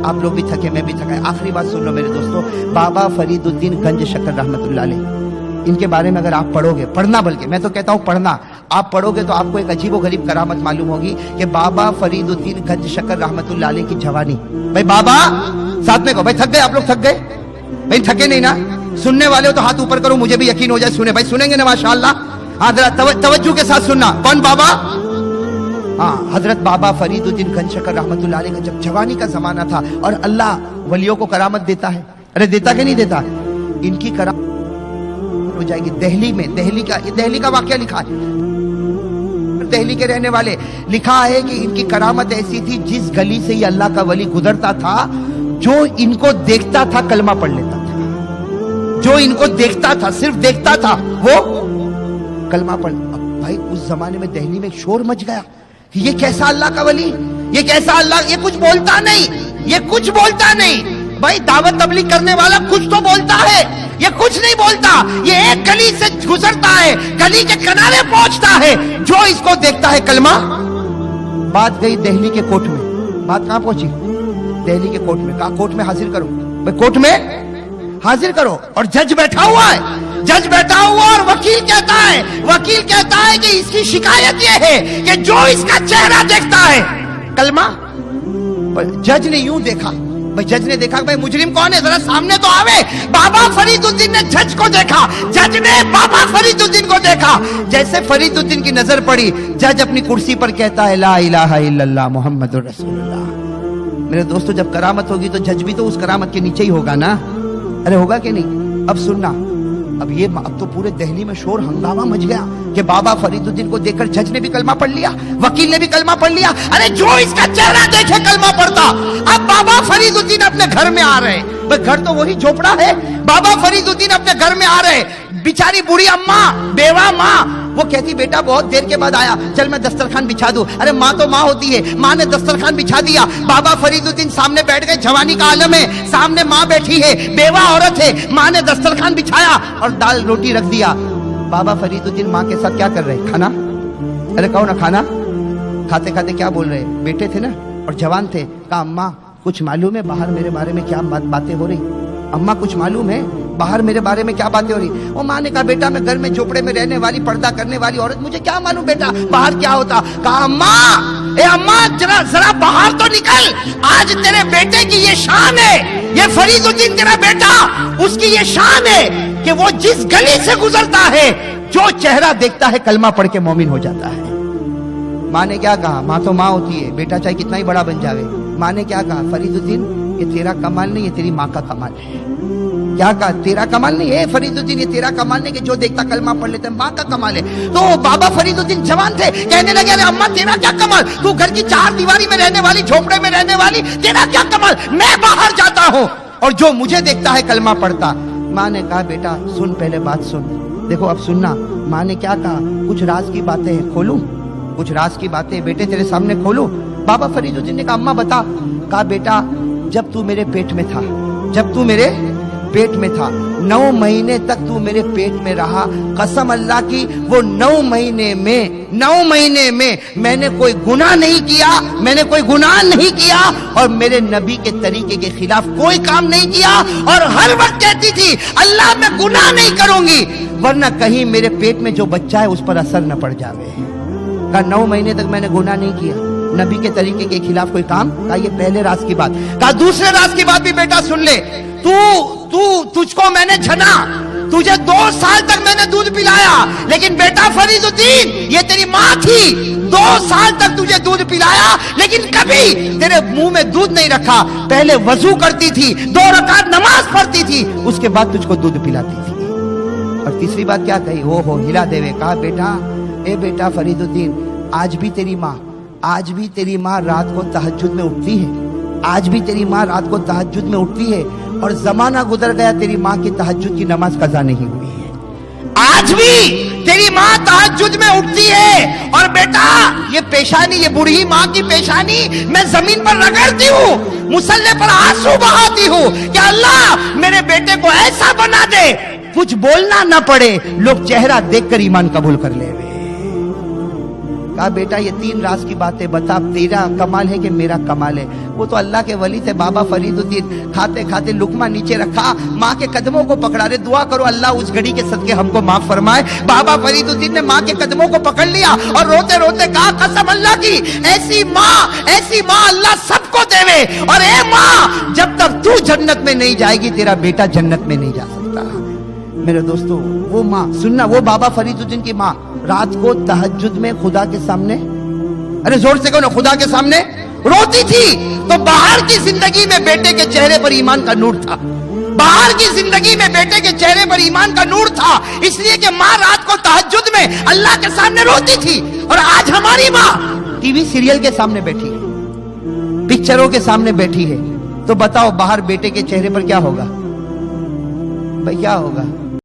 आप लोग भी थके, मैं भी थका। आखिरी बात सुन लो मेरे दोस्तों, बाबा फरीदुद्दीन गंज शक्कर रहमतुल्लाह अलैह, इनके बारे में अगर आप पढ़ोगे, पढ़ना, बल्कि मैं तो कहता हूं पढ़ना, आप पढ़ोगे तो आपको एक अजीब व गरीब करामत मालूम होगी कि बाबा फरीदुद्दीन गंज शक्कर रहमतुल्लाह अलैह की जवानी, भाई बाबा साथ में कहो, भाई थक गए आप लोग, थक गए भाई, थके नहीं ना? सुनने वाले हो तो हाथ ऊपर करो, मुझे भी यकीन हो जाए, सुने भाई, सुनेंगे ना माशाअल्लाह? हाँ जरा तवज्जो के साथ सुनना। कौन बाबा? हाँ, हजरत बाबा फरीदुद्दीन गंज शक्कर रहमतुल्लाह अलैह का जब जवानी का जमाना था, और अल्लाह वलियों को करामत देता है, अरे देता कि नहीं देता? इनकी करामत हो जाएगी दिल्ली में। दिल्ली का वाकया लिखा है, दिल्ली के रहने वाले, लिखा है कि इनकी करामत ऐसी थी, जिस गली से ये अल्लाह का वली गुजरता था, जो इनको देखता था कलमा पढ़ लेता था, जो इनको देखता था, सिर्फ देखता था, वो कलमा पढ़। अब भाई उस जमाने में दिल्ली में शोर मच गया, ये कैसा अल्लाह का वली, ये कैसा अल्लाह, ये कुछ बोलता नहीं, ये कुछ बोलता नहीं। भाई दावत तबलीग करने वाला कुछ तो बोलता है, ये कुछ नहीं बोलता, ये एक गली से गुजरता है, गली के किनारे पहुंचता है, जो इसको देखता है कलमा। बात गई दिल्ली के कोर्ट में, बात कहां पहुंची? दिल्ली के कोर्ट में। कहा कोर्ट में हाजिर करो, भाई कोर्ट में हाजिर करो, और जज बैठा हुआ है, जज बैठा हुआ, और वकील कहता है कि इसकी शिकायत यह है कि जो इसका चेहरा देखता है कलमा। जज ने यूं देखा, भाई जज ने देखा, भाई मुजरिम कौन है, जरा सामने तो आवे। बाबा फरीदुद्दीन ने जज को देखा, जज ने बाबा फरीदुद्दीन को देखा। जैसे फरीदुद्दीन की नजर पड़ी, जज अपनी कुर्सी पर कहता है, ला इलाहा इल्लल्लाह मुहम्मदुर रसूलुल्लाह। मेरे दोस्तों, जब करामत होगी तो जज भी तो उस करामत के नीचे ही होगा ना, अरे होगा कि नहीं? अब सुनना, अब तो पूरे दिल्ली में शोर हंगामा मच गया कि बाबा फरीदुद्दीन को देखकर जज ने भी कलमा पढ़ लिया, वकील ने भी कलमा पढ़ लिया। अरे जो इसका चेहरा देखे कलमा पढ़ता। अब बाबा फरीदुद्दीन अपने घर में आ रहे हैं, भाई घर तो वही झोपड़ा है, बाबा फरीदुद्दीन अपने घर में आ रहे, बेचारी बूढ़ी अम्मा, बेवा माँ, वो कहती बेटा बहुत देर के बाद आया, चल मैं दस्तरखान बिछा दूं। अरे माँ तो माँ होती है, माँ ने दस्तरखान बिछा दिया, बाबा फरीदुद्दीन सामने बैठ गए, जवानी का आलम है, सामने माँ बैठी है, बेवा औरत है, माँ ने दस्तरखान बिछाया और दाल रोटी रख दिया। बाबा फरीदुद्दीन माँ के साथ क्या कर रहे? खाना, अरे कहो ना खाना। खाते खाते क्या बोल रहे? बेटे थे ना और जवान थे। कहा अम्मा कुछ मालूम है बाहर मेरे बारे में क्या बातें हो रही? अम्मा कुछ मालूम है बाहर मेरे बारे में क्या बातें हो रही? वो माँ ने कहा बेटा मैं घर में झोपड़े में रहने वाली, पर्दा करने वाली औरत, मुझे क्या मालूम बेटा बाहर क्या होता। कहा अम्मा, ए अम्मा जरा बाहर तो निकल, आज तेरे बेटे की ये शान है, ये फरीदुद्दीन तेरा बेटा, उसकी ये शान है कि वो जिस गली से गुजरता है, जो चेहरा देखता है कलमा पढ़ के मोमिन हो जाता है। माँ ने क्या कहा? माँ तो माँ होती है, बेटा चाहे कितना ही बड़ा बन जावे। माँ ने क्या कहा? फरीदुद्दीन ये तेरा कमाल नहीं, ये तेरी माँ का कमाल है। क्या कहा? तेरा कमाल नहीं है फरीदुद्दीन, ये तेरा कमाल नहीं कि जो देखता कलमा पढ़ लेता है, माँ का कमाल है। तो बाबा फरीदुद्दीन जवान थे, कहने लगे अरे अम्मा तेरा क्या कमाल, तू घर की चार दीवारी में रहने वाली, झोपड़े में रहने वाली, तेरा क्या कमाल, मैं बाहर जाता हूँ और जो मुझे देखता है कलमा पढ़ता। माँ ने कहा बेटा सुन, पहले बात सुन, देखो अब सुनना। माँ ने क्या कहा? कुछ राज की बातें हैं, खोलूं? कुछ राज की बातें बेटे तेरे सामने खोलूं? बाबा फरीदुद्दीन ने कहा अम्मा बता। कहा बेटा जब तू मेरे पेट में था, जब तू मेरे पेट में था, 9 महीने तक तू मेरे पेट में रहा, कसम अल्लाह की वो 9 महीने में मैंने कोई गुनाह नहीं किया, मैंने कोई गुनाह नहीं किया और मेरे नबी के तरीके के खिलाफ कोई काम नहीं किया, और हर वक्त कहती थी अल्लाह मैं गुनाह नहीं करूंगी वरना कहीं मेरे पेट में जो बच्चा है उस पर असर न पड़ जावे। कहा 9 महीने तक मैंने गुनाह नहीं किया, नबी के तरीके के खिलाफ कोई काम। कहा ये पहले राज की बात। कहा दूसरे राज की बात भी बेटा सुन ले। तुझको मैंने छना, तुझे 2 साल तक मैंने दूध पिलाया, लेकिन बेटा फरीदुद्दीन ये तेरी माँ थी, 2 साल तक तुझे दूध पिलाया लेकिन कभी तेरे मुंह में दूध नहीं रखा, पहले वजू करती थी, 2 रकात नमाज पढ़ती थी, उसके बाद तुझको दूध पिलाती थी। और तीसरी बात क्या कही? हो हिला देवे। कहा बेटा ए बेटा फरीदुद्दीन, आज भी तेरी माँ रात को तहज्जुद में उठती है, आज भी तेरी माँ रात को तहज्जुद में उठती है, और जमाना गुजर गया तेरी माँ की तहज्जुद की नमाज कज़ा नहीं हुई है। आज भी तेरी माँ तहज्जुद में उठती है, और बेटा ये पेशानी, ये बूढ़ी माँ की पेशानी मैं जमीन पर रगड़ती हूँ, मुसल्ले पर आंसू बहाती हूँ कि अल्लाह मेरे बेटे को ऐसा बना दे कुछ बोलना ना पड़े, लोग चेहरा देखकर ईमान कबूल कर ले। کہا بیٹا یہ 3 راز کی باتیں بتا، تیرا کمال ہے کہ میرا کمال ہے؟ وہ تو اللہ کے ولی تھے بابا فرید الدین، کھاتے کھاتے لقمہ نیچے رکھا، ماں کے قدموں کو پکڑا رہے، دعا کرو اللہ اس گھڑی کے صدقے ہم کو معاف فرمائے۔ بابا فرید الدین نے ماں کے قدموں کو پکڑ لیا اور روتے روتے کہا قسم اللہ کی، ایسی ماں اللہ سب کو دے، اور اے ماں جب تک تو جنت میں نہیں جائے گی تیرا بیٹا جنت میں نہیں جا سکتا۔ میرے دوستو وہ ماں سننا، وہ بابا فرید الدین کی ماں رات کو تہجد میں خدا کے سامنے، ارے زور سے کہو نا، خدا کے سامنے روتی تھی۔ تو باہر کی زندگی میں بیٹے کے چہرے پر ایمان کا نور تھا، باہر کی زندگی میں بیٹے کے چہرے پر ایمان کا نور تھا، اس لیے کہ ماں رات کو تہجد میں اللہ کے سامنے روتی تھی۔ اور آج ہماری ماں ٹی وی سیریل کے سامنے بیٹھی ہے، پکچروں کے سامنے بیٹھی ہے، تو بتاؤ باہر بیٹے کے چہرے پر کیا ہوگا؟ بھائی کیا ہوگا؟